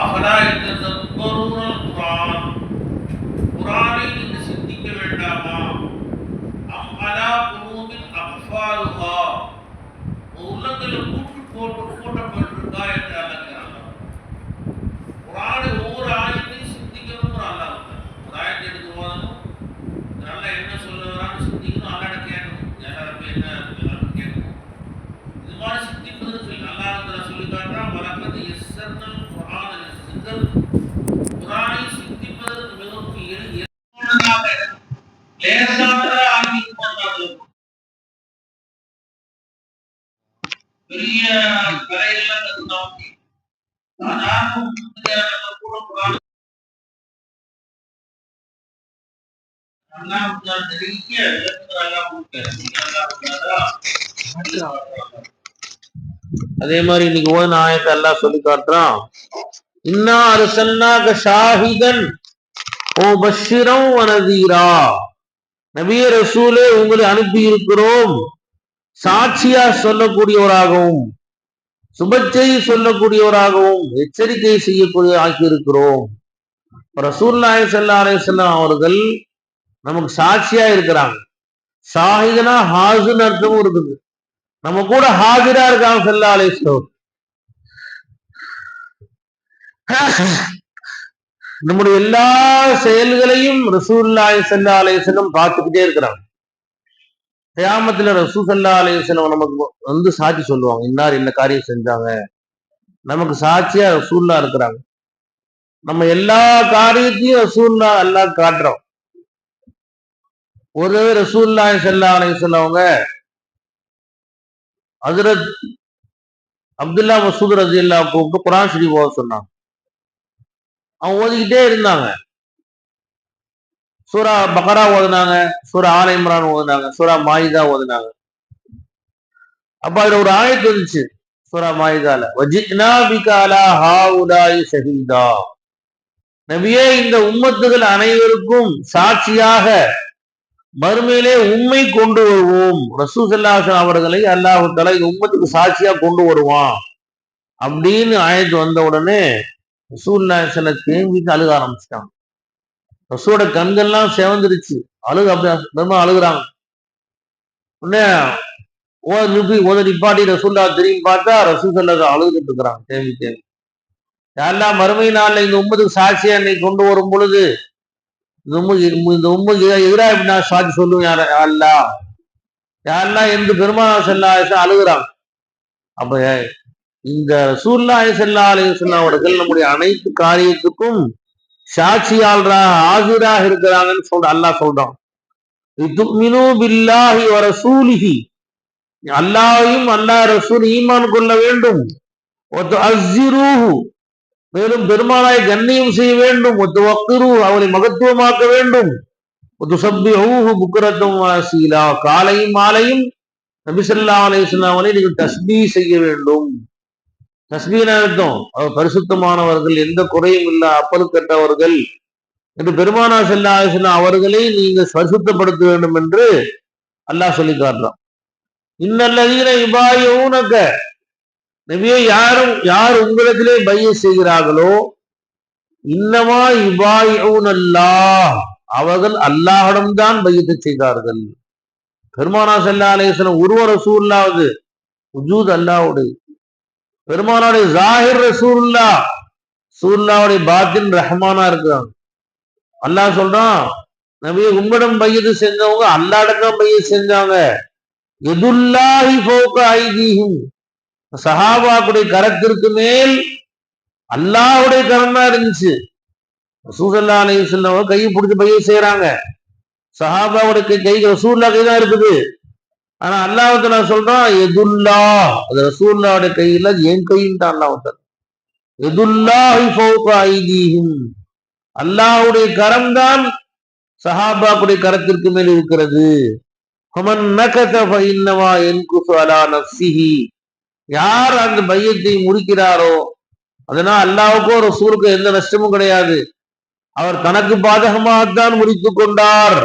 அஃபலா யததப்பரூனல் குர்ஆன், குர்ஆனை நீங்கள் சிந்திக்க வேண்டாமா? அம் அலா குலூபின் அக்ஃபாலுஹா, உள்ளங்களில் பூட்டப்பட்டிருக்கா என்று அல்லாஹ். குர்ஆனை ஒவ்வொரு ஆயத்தையும் சிந்திக்கணும்னு அல்லாஹ். ஒரு ஆயத்தை எடுத்து ஓதணும், நல்லா என்ன சொல்ல வரான்னு சிந்திக்கணும், அல்லாஹ்ட்ட கேட்கணும், யாராவது என்ன எல்லாரும் கேட்கணும். இது மாதிரி சிந்திப்பது சொல்லி அல்லாஹ் சொல்லி காட்டுறான். வலக்கத் யஸ்ஸர்னல் குர்ஆன லிஸ்ஸிக்ர், குர்ஆனை சிந்திப்பதற்கு மிகவும் லேசான ஆக்கி கொண்டார்கள். பெரிய கலையெல்லாம் கத்துக்கலாம். ஆனாலும் கூட குர்ஆன் அல்லாஹ் நிறைய அல்லாஹ் அதே மாதிரி இன்னைக்கு ஓதுன ஆயத்தை அல்லாஹ் சொல்லி காட்டுறான். இன்னா அர்சல்னாக ஷாஹிதன் ஓ பஷிரம் வ நதீரா, நபியே ரசூலே உங்களை அனுப்பி இருக்கிறோம் சாட்சியா சொல்லக்கூடியவராகவும் சுபச்செய்தி சொல்லக்கூடியவராகவும் எச்சரிக்கை செய்யக்கூடிய ஆக்கி இருக்கிறோம். ரசூலுல்லாஹி ஸல்லல்லாஹு அலைஹி வஸல்லம் அவர்கள் நமக்கு சாட்சியா இருக்கிறாங்க. ஷாஹிதனா ஹாஸின் அர்த்தமும் இருக்குது. நம்ம கூட ஹாஜிரா இருக்காங்க ஸல்லல்லாஹு அலைஹி வஸல்லம். நம்முடைய எல்லா செயல்களையும் ரசூலுல்லாஹி ஸல்லல்லாஹு அலைஹி வஸல்லம் பார்த்துக்கிட்டே இருக்கிறாங்க. கியாமத்துல ரசூல் ஸல்லல்லாஹு அலைஹி வஸல்லம் நமக்கு வந்து சாட்சி சொல்லுவாங்க, இன்னார் என்ன காரியம் செஞ்சாங்க. நமக்கு சாட்சியா ரசூலுல்லாஹ் இருக்கிறாங்க. நம்ம எல்லா காரியத்தையும் ரசூலுல்லாஹ் அல்லாஹ் காட்டுறோம். ஒரு ரசூலுல்லாஹி ஸல்லல்லாஹு அலைஹி வஸல்லம் அவங்க ஹஜ்ரத் அப்துல்லா மஸ்ஊத் ரலியல்லாஹு அன்ஹு குர்ஆன் ஷரீஃப் ஓத சொன்னாங்க. அவங்க ஓதிக்கிட்டே இருந்தாங்க. சூரா பக்ரா ஓதுனாங்க, சூரா ஆல இம்ரான் ஓதுனாங்க, சூரா மாயிதா ஓதுனாங்க. அப்ப அதுல ஒரு ஆயத்து வந்துச்சு சூரா மாயிதால, வஜித்னா பிக அலா ஹாஉலாஇ ஷஹீதா, நபியே இந்த உம்மத்துகள் அனைவருக்கும் சாட்சியாக மறுமையிலே உண்மை கொண்டு வருவோம். ரசூல் ஸல்லல்லாஹு அலைஹி வஸல்லம் அவர்களை அல்லாஹ் தஆலா இந்த உம்மத்துக்கு சாட்சியா கொண்டு வருவான் அப்படின்னு ஆயத்து வந்த உடனே ரசூலுல்லாஹி ஸல்லல்லாஹு அலைஹி வஸல்லம் தேம்பிட்டு அழுக ஆரம்பிச்சிட்டாங்க. ரசூலோட கண்கள்லாம் செவந்துருச்சு. அப்படியே அழுகுறாங்க. உடனே ஓத நிப்பாட்டி ரசூலுல்லாஹ் திரும்பி பார்த்தா ரசூல் ஸல்லல்லாஹு அழுதுட்டு இருக்கிறாங்க தேம்பி தேம்பி. யாரெல்லாம் மறுமை நாள்ல இந்த உம்மத்துக்கு சாட்சியா என்னை கொண்டு வரும் பொழுது இந்த உம்மத்துக்கு எதிராக எப்படி நான் சாட்சி சொல்லுவேன் யாரெல்லாம் என்று பெருமானார் ஸல்லல்லாஹு அலைஹி வஸல்லம் அழுகுறாங்க. அப்ப இந்த ரசூலுல்லாஹி ஸல்லல்லாஹு அலைஹி வஸல்லம் அவர்கள் நம்முடைய அனைத்து காரியத்துக்கும் சாட்சியாளராக ஆஜராக இருக்கிறாங்கன்னு சொல்ற அல்லாஹ் சொல்றான். துமினு பில்லாஹி வ ரசூலிஹி, அல்லாஹ்வையும் அல்லாஹ் ரசூல் ஈமான் கொள்ள வேண்டும். வ துஅஸ்ஸிரூஹு, மேலும் பெருமானாரை கண்ணியம் செய்ய வேண்டும். வ துவக்கிரு, அவரை மகத்துவமாக்க வேண்டும். வ துஸப்பிஹூஹு புக்ரத்தம் வ அஸீலா, காலையும் மாலையும் நபி ஸல்லல்லாஹு அலைஹி வஸல்லம் அவரை நீங்கள் தஸ்பீஹ் செய்ய வேண்டும். தஸ்பீஹ் அர்த்தம் அவர் பரிசுத்தமானவர்கள், எந்த குறையும் இல்ல, அப்பழுக்கற்றவர்கள் என்று பெருமானார் ஸல்லல்லாஹு அலைஹி வஸல்லம் அவர்களை நீங்கள் பரிசுத்தப்படுத்த வேண்டும் என்று அல்லாஹ் சொல்லி காட்டுறான். இன்னல்லதீன யுபாயிஊனக, நபியே யார் உங்களிடத்திலே பைய செய்கிறார்களோ, இன்னமா யுபாயிஊனல்லாஹ், அவர்கள் அல்லாஹ்விடம்தான் பையத்தை செய்தார்கள். பெருமானா ஸல்லல்லாஹு அலைஹி வஸல்லம் உருவ ரசூலுல்லாஹ், வஜூத் அல்லாஹ்வுடைய, பெருமானாவுடைய ஜாஹிர் ரசூலுல்லாஹ், ரசூலுல்லாஹ்வுடைய பாத்தின் ரஹ்மானா இருக்கிறாங்க. அல்லாஹ் சொல்றான், நபியே உங்களிடம் பையத்து செஞ்சவங்க அல்லாஹ்விடம் தான் பையத்து செஞ்சாங்க. யதுல்லாஹி ஃபௌக ஐதீஹிம், சஹாபாக்குடைய கரத்திற்கு மேல் அல்லாஹ்வுடைய கரம் தான் இருந்துச்சு. ரசூல் ஸல்லல்லாஹு அலைஹி வஸல்லம் கையை பிடிச்சி பையத்து செய்யறாங்க. சஹாபாவுடைய கை ரசூலுல்லாஹ் கை தான் இருக்குது. ஆனா அல்லாஹ் தஆலா சொல்றான் யதுல்லாஹ், அது ரசூலுல்லாஹ்வுடைய கையில, என் கையின் தான் அல்லாஹ் தஆலா. யதுல்லாஹி ஃபௌக ஐதீஹிம், அல்லாஹ்வுடைய கரம் தான் சஹாபாக்குடைய கரத்திற்கு மேல் இருக்கிறது. ஃபமன் நகத ஃபஇன்னமா யன்குசு அலா நஃப்ஸிஹி, யார் அந்த பையத்தை முறிக்கிறாரோ அதனால் அல்லாஹ்வுக்கோ ரசூலுக்கோ எந்த நஷ்டமும் கிடையாது. அவர் தனக்கு பாதகமாகத்தான் முறித்துக் கொண்டார்.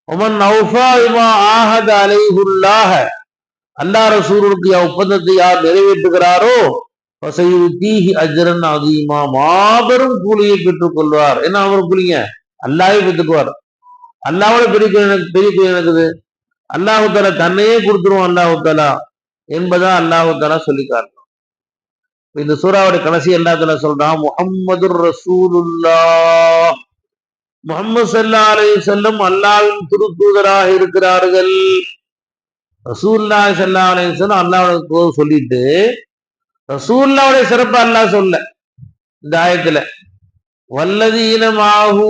ஒமன் அவுஃபா பிமா ஆஹத அலைஹுல்லாஹ, அல்லாஹ் ரசூலுக்கு ஒப்பந்தத்தை யார் நிறைவேற்றுகிறாரோ ஃபஸயுதீஹி அஜ்ரன் அதீமா, மாபெரும் கூலியை பெற்றுக் கொள்வார். என்ன அவர் கூலிங்க? அல்லாஹ்வே பெற்றுக்குவார். அல்லாஹ்வோட பெரிய கூலி இருக்குது. அல்லாஹ் தஆலா தன்னையே கொடுத்துருவோம் அல்லாஹ் தஆலா என்பதா அல்லாஹ் தஆலா சொல்லி காட்டுறான். இந்த சூராவுடைய கடைசி அல்லாஹ் தஆலா சொல்றான், முஹம்மதுர் ரசூலுல்லாஹ், முஹம்மது ஸல்லல்லாஹு அலைஹி வஸல்லம் அல்லாஹ்வின் திருத்தூதராக இருக்கிறார்கள். ரசூலுல்லாஹி ஸல்லல்லாஹு அலைஹி வஸல்லம் அல்லாஹ்வோட சொல்லிட்டு ரசூலுல்லாஹ்வுடைய சிறப்பு அல்லாஹ் சொல்ல இந்த ஆயத்துல. வல்லதீன மாஹு,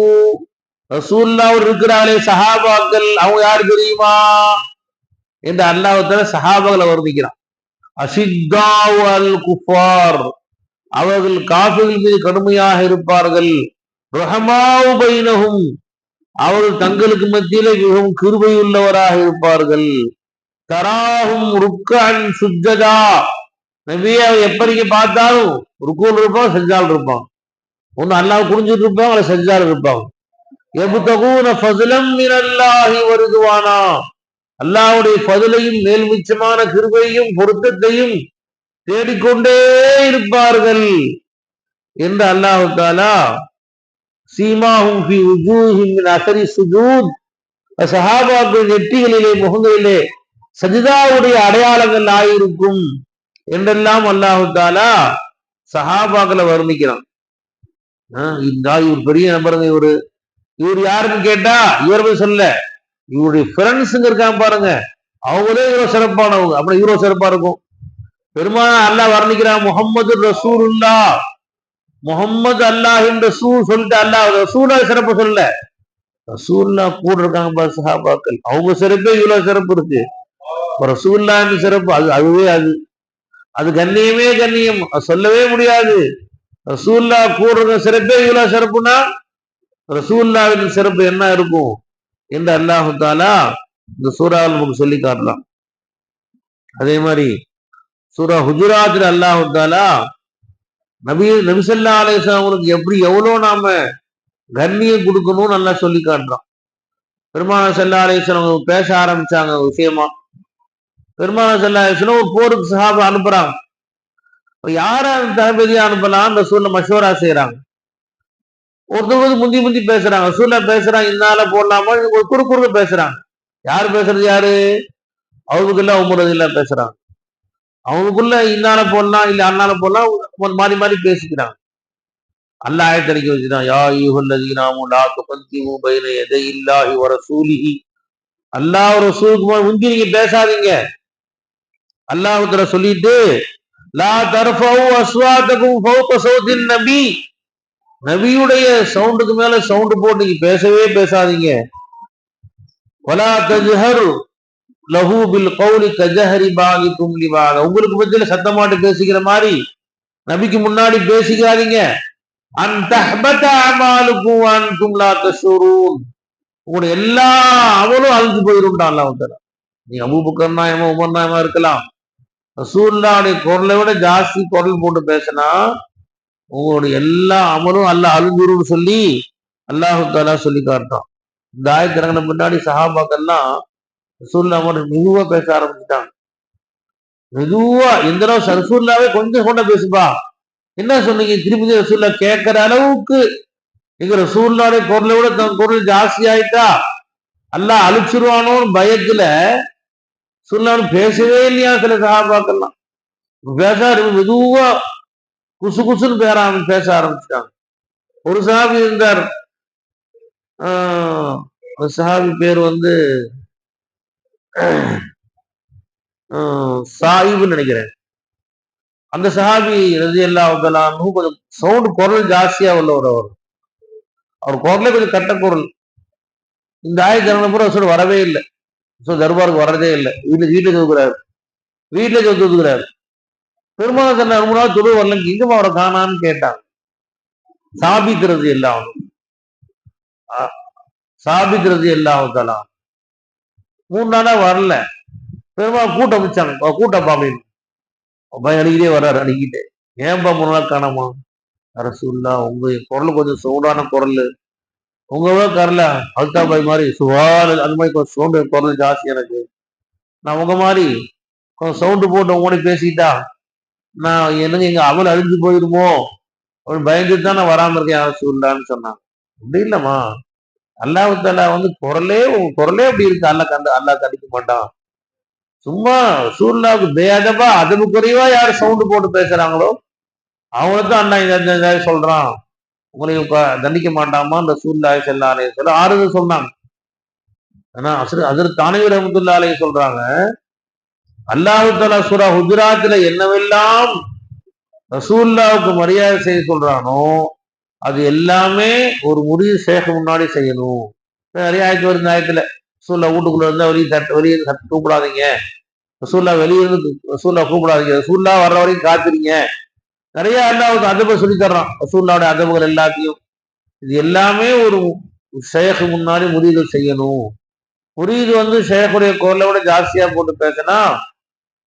ரசூலுல்லாஹ் இருக்கிறார்களே சஹாபாக்கள், அவங்க யார் தெரியுமா என்று அல்லாஹ் தஆலா சஹாபாக்களை வர்ணிக்கிறான். அஷித்தாஉ அல் குஃபார், அவர்கள் காஃபிர்கள் மீது கடுமையாக இருப்பார்கள். ரஹமாஉ பைனஹும், அவர்கள் தங்களுக்கு மத்தியிலே மிகவும் கிருபையுள்ளவராக இருப்பார்கள். தராஹும் ருக்கஅன் சுஜ்ஜதா, நபியே எப்ப நீங்க பார்த்தாலும் ருக்கூல் இருப்பான், சஜ்ஜால் இருப்பான். ஒன்னு அல்லாஹ் குனிஞ்சிட்டு இருப்பாங்க, அல்ல சஜ்ஜால் இருப்பாங்க. யப்தகூன ஃபஸ்லம் மினல்லாஹி வ ரிதுவானா, அல்லாஹ்வுடைய ஃபதுலையும் மேல்மிச்சமான கிருபையையும் பொருத்தத்தையும் தேடிக்கொண்டே இருப்பார்கள் என்று அல்லாஹ் தஆலா சீமாஹும் ஃபீ வுஜூஹிம் மின் அஸரி சுஜூத், சஹாபாக்கள் நெற்றிகளிலே முகங்களிலே சஜிதாவுடைய அடையாளங்கள் ஆயிருக்கும் என்றெல்லாம் அல்லாஹ் தஆலா சஹாபாக்களை வர்ணிக்கிறான். இவர் பெரிய நபருங்க. இவர் யாருன்னு கேட்டா இவர் சொல்ல, இவருடைய ஃப்ரெண்ட்ஸுங்க இருக்காங்க பாருங்க, அவங்களே இவ்வளவு சிறப்பானவங்க. அப்படி இவ்வளவு சிறப்பா இருக்கும். பெருமானா அல்லாஹ் வர்ணிக்கிறான், முஹம்மது ரசூலுல்லாஹ், முஹம்மது அல்லாஹின் ரசூல் சொல்லிட்டு அல்லாஹ் ரசூலா சிறப்பு சொல்ல, ரசூல்லா கூட இருக்காங்க பாரு சஹாபாக்கள், அவங்க சிறப்பே இவ்வளவு சிறப்பு இருக்கு. ரசூல்லா சிறப்பு அதுவே அது கண்ணியமே கண்ணியம், சொல்லவே முடியாது. ரசூல்லா கூட இருக்க சிறப்பே இவ்வளவு சிறப்புனா ரசூல்லாவின் சிறப்பு என்ன இருக்கும் என்று அல்லாஹ் தஆலா இந்த சூராவில் நமக்கு சொல்லி காட்டலாம். அதே மாதிரி சூரா ஹுஜராத்தில் அல்லாஹ் தஆலா நபி ஸல்லல்லாஹு அலைஹி வஸல்லம் அவங்களுக்கு எப்படி எவ்வளவு நாம கண்ணியம் கொடுக்கணும்னு நல்லா சொல்லி காட்டுறான். பெருமானார் ஸல்லல்லாஹு அலைஹி வஸல்லம் பேச ஆரம்பிச்சாங்க விஷயமா. பெருமானார் ஸல்லல்லாஹு அலைஹி வஸல்லம் ஒரு போருக்கு சஹாபா அனுப்புறாங்க. யார தளபதியா அனுப்பலாம் ரசூலுல்லாஹ் மஷூரா செய்யறாங்க. ஒருத்தர் முந்தி பேசுறாங்க, ரசூலுல்லாஹ் பேசுறாங்க, இன்னால போடலாமா, ஒரு குறுக்கு பேசுறாங்க. யாரு பேசுறது? யாரு? அவங்களுக்குள்ள உமர் ரலியல்லாஹு பேசுறாங்க. அவங்களுக்குள்ள இன்னால போடலாம் இல்ல அண்ணால போடலாம் மாறி மாறி பேசிக்கிறாங்க. அல்லாஹ் ஆயத்தறிக்கை வச்சுட்டான், யா அய்யுஹல்லதீன ஆமனூ லா துகத்திமு பைன யதையில்லாஹி வ ரசூலிஹி, அல்லாஹ் ரசூலுக்கு முந்தி நீங்க பேசாதீங்க. அல்லாஹ் தஆலா சொல்லிட்டு, லா தர்ஃபஉ அஸ்வாதகும் ஃபௌக ஸௌத்தின் நபி, நபியுடைய சவுண்டுக்கு மேல சவுண்ட் போட்டு நீங்க பேசவே பேசாதீங்க. வலா தஜ்ஹரு லஹு பில் கௌலி கஜஹரி பாலிகும் லிபாத, உங்களுக்கு மத்தியில சத்தமாட்டு பேசிக்கிற மாதிரி நபிக்கு முன்னாடி பேசிக்காதீங்க. அன் தஹ்பத அமாலுக்கும் வ அன்தும் லா தஷ்உரூன், உங்களுடைய எல்லா அமலும் அழிஞ்சு போயிரும்டா அல்லாஹ் தஆலா. நீ அபூபக்கர் நாயமா உமர் நாயமா இருக்கலாம், ரசூலுல்லாஹ்வுடைய குரலை விட ஜாஸ்தி குரல் போட்டு பேசினா உங்களுடைய எல்லா அமலும் அல்லாஹ் அழிஞ்சிரும்னு சொல்லி அல்லாஹ் தஆலா சொல்லி காட்டுறான். இந்த ஆயத்து இறங்கின பின்னாடி சஹாபாக்கள்லாம் ரசூலுல்லாஹ் மெதுவா பேச ஆரம்பிச்சுட்டாங்க. மெதுவா எந்த அளவு ரசூல்லாவே கொஞ்சம் கொண்ட பேசுப்பா, என்ன சொன்னீங்க திருப்பதி ரசூல்லா கேட்கிற அளவுக்கு எங்க ரசூல்லாவுடைய பொருளை விட தன் பொருள் ஜாஸ்தி ஆயிட்டா அல்லாஹ் அழிச்சிருவானோன்னு பயத்துல சொல்லான்னு பேசவே இல்லையா சில சகாபாக்கள்லாம். பேச மெதுவா குசு குசுன்னு பேச ஆரம்பிச்சிட்டாங்க. ஒரு சஹாபி இருந்தார், ஒரு சஹாபி பேர் வந்து சாயிப்னு நினைக்கிறேன். அந்த சஹாபி ரலியல்லாஹு தஆலா அன்ஹு கொஞ்சம் சவுண்ட் குரல் ஜாஸ்தியா உள்ளவர். அவர் குரலே கொஞ்சம் கட்ட குரல். இந்த ஆயத்து இறங்கின பூரா ரசூல் வரவே இல்லை, தர்பாருக்கு வர்றதே இல்லை, வீட்டுல தூக்குறாரு, வீட்டுல தூக்குறாரு. பெருமாள் தன்னை ரொம்ப நாள் தொழு வரல, எங்கம்மா அவரை காணான்னு கேட்டாங்க. சாபிக்கிறது எல்லாம் சாபிக்கிறது எல்லாம் 3 நாளா வரல. பெருமாள் கூட்டம் வச்சாங்க, கூட்டப்பா அப்படின்னு. பயம் அடிக்கிட்டே வர்றாரு, அடிக்கிட்டே. ஏன்பா 3 நாள் காணாமா? ரசூலுல்லாஹ் உங்க குரல் கொஞ்சம் சவுண்டான குரல், உங்க கரல அல்தாபாய் மாதிரி சுவால் அது மாதிரி கொஞ்சம் சவுண்டு குரல் ஜாஸ்தி எனக்கு. நான் உங்க மாதிரி கொஞ்சம் சவுண்டு போட்டு உங்க பேசிட்டா நான் என்னங்க எங்க அமல் அழிஞ்சு போயிருமோ அப்படின்னு பயந்துட்டு தான் நான் வராம இருக்கேன் ரசூலுல்லாஹ்னு சொன்னாங்க. அப்படி இல்லம்மா, அல்லாஹ் தஆலா வந்து உங்க குரலே அப்படி இருக்கு, அல்லாஹ் கண்டிக்க மாட்டான். சும்மா ரசூலுல்லாஹ்வுக்கு பேஅதபா அதபு குறைவா யார் சவுண்டு போட்டு பேசுறாங்களோ அவங்களதான் அண்ணா இந்த சொல்றான், உங்களை தண்டிக்க மாட்டாமான்னு ரசூலுல்லாஹி ஸல்லல்லாஹு அலைஹி வஸல்லம் ஆறுதல் சொன்னாங்க. ஆனா ஹஜ்ரத் தானவி ரஹ்மத்துல்லாஹி அலைஹி சொல்றாங்க, அல்லாஹ் தஆலா சூரா ஹுஜராத்ல என்னவெல்லாம் ரசூலுல்லாஹ்வுக்கு மரியாதை செய்ய சொல்றானோ அது எல்லாமே ஒரு முரீது ஷேக் முன்னாடி செய்யணும். நிறைய ஆயத்து வருது. ஆயத்துல ரசூல்லா வீட்டுக்குள்ள இருந்தா வெளியே கூப்பிடாதீங்க, ரசூல்லா வெளியே இருந்து ரசூல்லா கூப்பிடாதீங்க, ரசூல்லா வர்ற வரைக்கும் காத்துறீங்க. நிறைய அல்லாஹ் அதப சொல்லி தர்றான், ரசூல்லாவுடைய அதபுகள் எல்லாத்தையும். இது எல்லாமே ஒரு ஷேக் முன்னாடி முரீது செய்யணும். முரீது வந்து ஷேக்குடைய குரலை விட ஜாஸ்தியா போட்டு பேசினா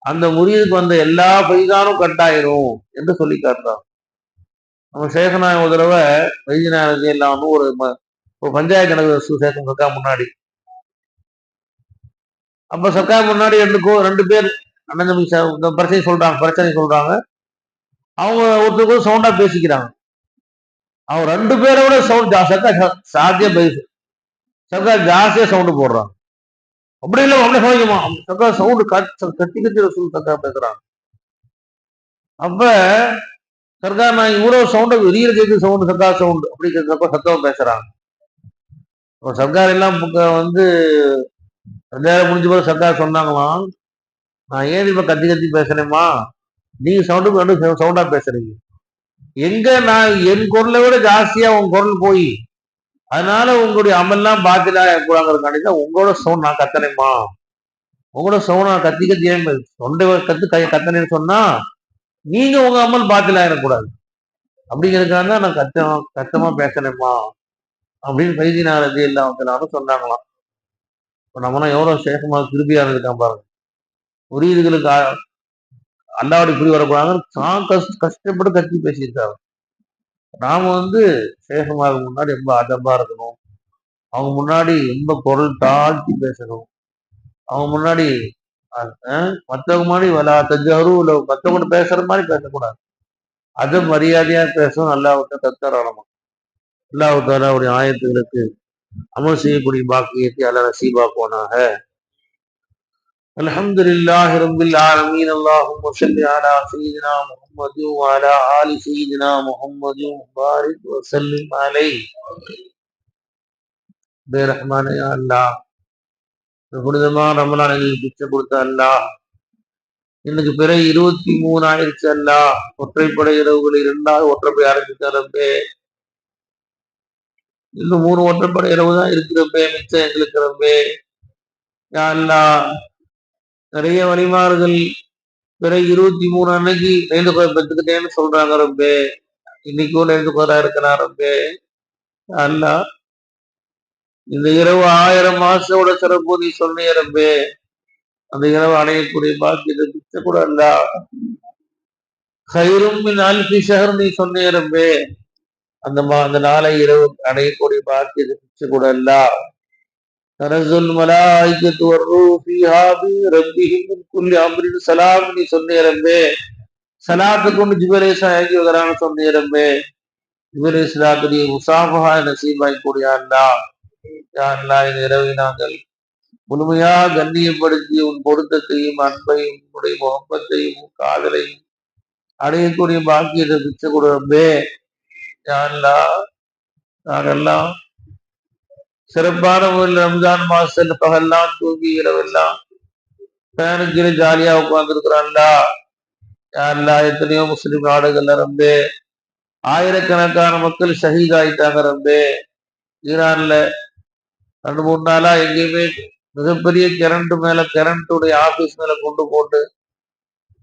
அந்த முரீதுக்கு வந்த எல்லா பைதானும் கட்டாயிரும் என்று சொல்லி காட்டுறான். நம்ம ஷேகநாயகம் ஒரு தடவை வைத்தியநாயகத்தை எல்லாம் ஒரு பஞ்சாயத்து நடக்குது சேஷம் சர்க்கா முன்னாடி. அப்ப சர்க்கா முன்னாடி 2 பேர் அண்ணன் தம்பி பிரச்சனை சொல்றாங்க. அவங்க ஒருத்தருக்கு சவுண்டா பேசிக்கிறாங்க. அவங்க 2 பேரை விட சவுண்ட் சர்க்கா சாத்திய பைசு சர்க்கா ஜாஸ்தியா சவுண்டு போடுறாங்க. அப்படி இல்லை அப்படியே சோதிக்குமா சர்க்கா சவுண்டு கத்தி ரசூல் சர்க்கா பேசுறாங்க. அப்ப சர்க்கார் நான் இவ்வளவு சவுண்டை வெளியில கேட்குற சவுண்டு சர்க்கா சவுண்டு அப்படி சத்தம் பேசுறாங்க. சர்க்கார் எல்லாம் வந்து 2000 முடிஞ்ச போது சர்க்கார் சொன்னாங்களாம், நான் ஏன் இப்ப கத்தி கத்தி பேசுறேம்மா, நீங்க சவுண்டா பேசுறீங்க, எங்க நான் என் குரலை விட ஜாஸ்தியா உங்க குரல் போய் அதனால உங்களுடைய அமல்லாம் பாத்திலா கூடாங்கிறதுக்காண்டி உங்களோட சவுண்ட் நான் கத்தனேம்மா, உங்களோட சவுண்ட் நான் கத்தி கத்தி ஏன் தொண்டை கத்தனேன்னு சொன்னா நீங்க உங்க அமல் பாத்திலா இருக்கக்கூடாது அப்படிங்கிறதுக்காக தான் நான் கத்தமா பேசுறேம்மா அப்படின்னு பைதினாரதி எல்லாம் சொன்னாங்களாம். இப்ப நம்மளாம் எவ்வளவு சேஷமா திருப்பியா இருக்கான் பாருங்க. முரீதுகளுக்கு அல்லாவுடைய புரி வரக்கூடாதுன்னு தான் கஷ்டப்பட்டு கத்தி பேசியிருக்காங்க. நாம வந்து சேஷமாக முன்னாடி ரொம்ப அதம்பா இருக்கணும், அவங்க முன்னாடி ரொம்ப பொருள் தாழ்த்தி பேசணும், அவங்க முன்னாடி மற்றவங்க முன்னாடி மற்றவங்க பேசுற மாதிரி பேசக்கூடாது, அது மரியாதையா பேசணும். அல்லாஹ்வுக்கு தத்தரணும். அல்லாஹ் அவருடைய ஆயத்துகளுக்கு அமல் செய்யக்கூடிய பாக்கியத்தை அல்லாஹ் நசீபாக்குவானாக. அல்ஹம்துலில்லாஹி ரப்பில் ஆலமீன். அல்லாஹும்ம ஸல்லி அலா சய்யிதினா முஹம்மது வ அலா ஆலி சய்யிதினா முஹம்மது பாரிக் வ ஸல்லிம் அலைஹி. ரஹ்மானே யா அல்லாஹ், புனிதமான ரமலானில் பிச்சை கொடுத்த அல்லாஹ், இன்னைக்கு பிறகு 23 ஆயிடுச்சு அல்லாஹ். ஒற்றைப்படை இரவுகள் 2வது ஒற்றைப்படை ஆரம்பித்தாரப்பே, இன்னும் 3 ஒற்றைப்படை இரவு தான் இருக்கிறப்பே, மிச்சம் எங்களுக்கு ரப்பே யா அல்லாஹ். நிறைய வழிமாறுகள் பிறகு 23 அன்னைக்கு நேர்ந்து பெற்றுக்கிட்டேன்னு சொல்றாங்க ரப்பே, இன்னைக்கும் நேர்ந்து கோரா இருக்கிறான் ரப்பே அல்லாஹ். இந்த இரவு 1000 மாசத்தோட சிறப்பு நீ சொன்னிய ரப்பே, அந்த இரவு அடையக்கூடிய பாக்கியத்தை பிச்சை கூட அல்லாஹ். கைரும் மின் அல்ஃபி ஷஹர் நீ சொன்னிய ரப்பே, அந்த நாளை இரவு அடையக்கூடிய பாக்கியத்தை பிச்சை கூட அல்லாஹ். தனசுல் மலாயிகத்து வர்ரூஹு ஃபீஹா ரப்பிஹிம் மின் குல்லி அம்ரின் சலாம் நீ சொன்னே ரப்பே. சலாத்து கொண்டு ஜிப்ரீல் அலைஹிஸ்ஸலாம் இறங்கி வரான்னு சொன்னே ரப்பே. ஜிப்ரீல் அலைஹிஸ்ஸலாத்துடைய முசாஃபஹா நசீபாய் கூடிய அல்லாஹ். யா அல்லாஹ், இந்த இரவை நாங்கள் முழுமையா கண்ணியப்படுத்தி உன் பொருத்தத்தையும் அன்பையும் உன்னுடைய முகப்பத்தையும் காதலையும் அடையக்கூடிய பாக்கியத்தை பிச்சை கொடுப்பே. யா அல்லாஹ், நாங்கெல்லாம் சிறப்பான முறையில் ரம்ஜான் மாசத்துல பகல்லாம் தூங்கி இரவெல்லாம் ஃபேனுக்கு ஜாலியா உட்கார்ந்துருக்கிறான்டா. யாரெல்லாம் எத்தனையோ முஸ்லிம் நாடுகள்ல ரம்பே ஆயிரக்கணக்கான மக்கள் ஷஹீத் ஆயிட்டாங்க ரம்பே. ஈரான்ல 2-3 நாளா எங்கேயுமே மிகப்பெரிய கரண்டுடைய ஆபீஸ் மேல கொண்டு போட்டு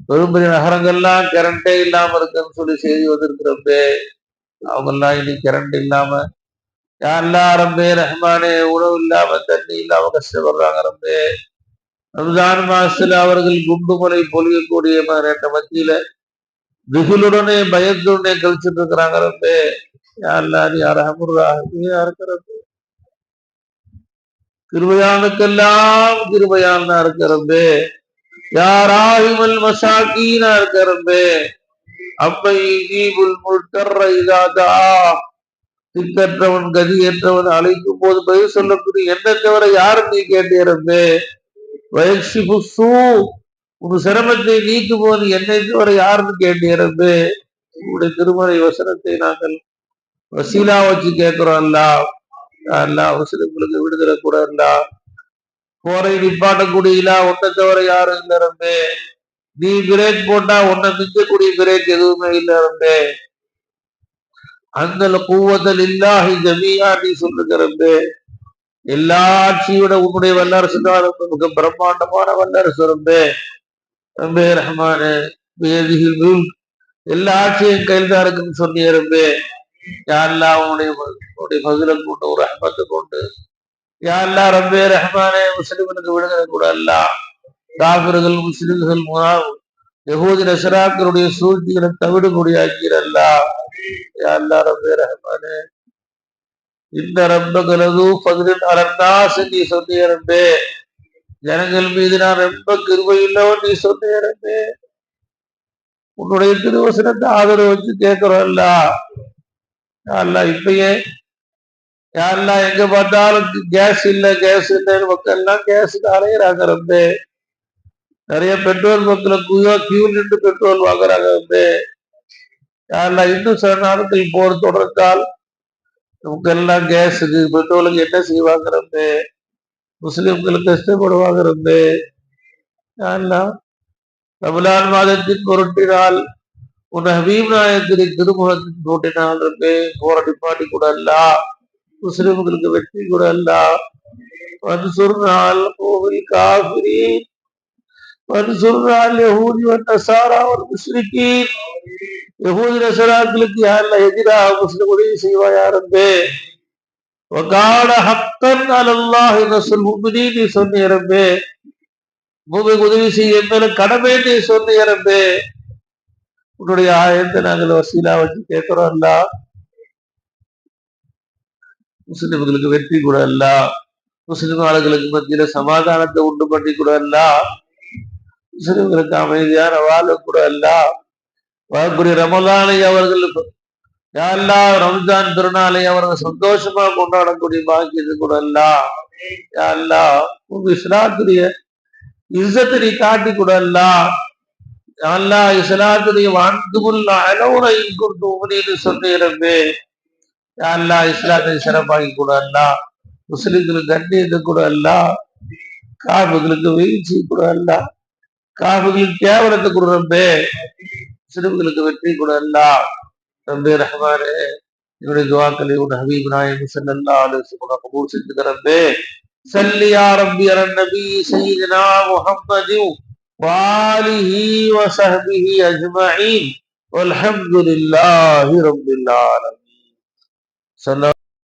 பெரும் பெரிய நகரங்கள்லாம் கரண்டே இல்லாம இருக்குன்னு சொல்லி செய்தி வந்திருக்கிறப்பே. அவங்க எல்லாம் இனி கரண்ட் இல்லாம யாரெல்லாம் ரம்பே ரஹ்மானே உணவு இல்லாம தண்ணி இல்லாம கஷ்டப்படுறாங்க ரம்பே. ரம்ஜான் மாசத்துல அவர்கள் குண்டுமலை பொழியக்கூடிய மத்தியில திகிலுடனே பயத்துடனே கழிச்சுட்டு இருக்கிறாங்க ரம்பே. யாரெல்லாம் யாரா இருக்கிறது கிருபையானுக்கெல்லாம் கிருபையானா இருக்கிறது. யாராஹிமல் மசாக்கீனா இருக்கிறது. அப்பை ஈபுல் முல்தர்ர இதாதா திக்கற்றவன் கதியற்றவன் அழைக்கும் போது பதில் சொல்லக்கூடிய என்ன தவிர யாரும் நீ கேட்டே. வயசிபு சூ உன் சிரமத்தை நீக்கும் போது என்னை தவிர யாருன்னு கேட்டே. உங்களுடைய திருமறை வசனத்தை நாங்கள் வசீலா வச்சு கேட்கிறோம். அல்லா முஸ்லிம்களுக்கு விடுதலை கூட அல்லா. போரை நிப்பாட்டக்கூடிய ஒன்றை தவிர யாரும் இல்லை ரம்பே. நீ பிரேக் போட்டா உன்னை மிஞ்சக்கூடிய பிரேக் எதுவுமே இல்லை ரம்பே. அந்த கூவத்தல் இல்லாஹி ஜமீஆ நீ சொல்லுங்க ரம்பே. எல்லா ஆட்சியோட உன்னுடைய வல்லரசு தான் மிக பிரம்மாண்டமான வல்லரசு ரம்பே. ரம்பே ரஹ்மானே எல்லா ஆட்சியும் கையில் தான் இருக்குன்னு சொன்னீங்க ரம்பே. யாரெல்லாம் உன்னுடைய பதிலை கொண்டு ஒரு அஹமத்தை கொண்டு யாரெல்லாம் ரம்பே ரஹ்மானே முஸ்லிம்களுக்கு விடுதலை கூட அல்லா. காபிர்கள் முஸ்லிம்கள் யஹூதி நஸ்ராக்களுடைய சூழ்ச்சிகளை தவிடுபடி ஆக்கிறல்லா. யாரெல்லாம் ரம்பே ரஹ்மானே இந்த ரப்பகலது பதிலின் அலந்தாசு நீ சொன்னீங்க ரம்பே. ஜனங்கள் மீது நான் ரொம்ப கிருபையுள்ளவன் நீ சொன்னீங்க ரம்பே. உன்னுடைய திருவசனத்தை ஆதரவு வச்சு கேட்கிறோம் அல்லா. இப்பயே யாரெல்லாம் எங்க பார்த்தாலும் கேஸ் இல்லைன்னு மக்கள் எல்லாம் கேஸுக்கு அலையிறாங்க ரம்பே. நிறைய பெட்ரோல் மக்களை கியூ நின்று பெட்ரோல் வாங்குறாங்க ரம்பே. யாரெல்லாம் இன்னும் சில நாட்கள் போர் தொடர்ந்தால் நமக்கெல்லாம் கேஸுக்கு பெட்ரோலுக்கு என்ன செய்வாங்க ரம்பே. முஸ்லிம்களுக்கு கஷ்டப்படுவாங்க ரம்பே. யாரெல்லாம் ரமலான் மாதத்தின் பொருட்டினால் உன் ஹபீப் நாயகத்தின் திருமுகத்தின் போட்டினால் ரம்பே போற நிப்பாட்டி கூட அல்லா. முஸ்லிம்களுக்கு வெற்றி கூட அல்லா. வன்சுர்னால் கோவில் காஃபிரி வன்சுர்னால் யஹூதி வன்னசாரா வல் முஸ்ரிகீன் யஹூதி நஸராக்களுக்கு யாரெல்லாம் எதிராக முஸ்லிம் உதவி செய்வாயா ரப்பே. வகான ஹக்கன் அலல்லாஹி நஸ்ருல் முஃமினீன் நீ சொன்னீங்க ரப்பே. மூமின் உதவி செய்ய மேல கடமை நீ சொன்னீங்க ரப்பே. உன்னுடைய ஆயத்தை நாங்கள் வசீலா வச்சு கேட்கிறோம் அல்லா. முஸ்லிம்களுக்கு வெற்றி கூட அல்ல. முஸ்லிம் ஆளுகளுக்கு மத்தியில சமாதானத்தை உண்டு பண்ணி கூட அல்ல. முஸ்லிம்களுக்கு அமைதியான வாழ கூட அல்ல. வரக்கூடிய ரமலானை அவர்கள் யாரெல்லாம் ரம்ஜான் திருநாளை அவர்கள் சந்தோஷமா கொண்டாடக்கூடிய பாக்கியது கூட அல்ல. யாரெல்லாம் உங்க இஸ்லாத்துடைய இஸ்ஸத்தை நீ காட்டி கூட அல்ல. யாரெல்லாம் இஸ்லாத்துடைய வாழ்ந்துள்ள அளவுரை கொண்டு உமனு சொன்னீரம்பே. யாரெல்லாம் இஸ்லாத்தை சிறப்பாக்கி கூட அல்ல. முஸ்லிம்களுக்கு கண்ணியத்தை கூட அல்ல. காபுகளுக்கு வீழ்ச்சி கூட அல்ல. காபுகளுக்கு கேவலத்தை கூட ரம்பே. முஸ்லிம்களுக்கு வெற்றி கூட அல்ல. ரம்பே ரஹ்மானே என்னுடைய துவாக்களை உன் ஹபீப் நாயகம் ஸல்லல்லாஹு அலைஹி வஸல்லம் கபூல் செஞ்சுக்க ரப்பே. ஸல்லி யா ரப்பி அலன் நபி சய்யிதினா முஹம்மதி வாலிஹி வஸஹ்பிஹி அஜ்மஈன் வல்ஹம்துலில்லாஹி ரப்பில் ஆலமீன்.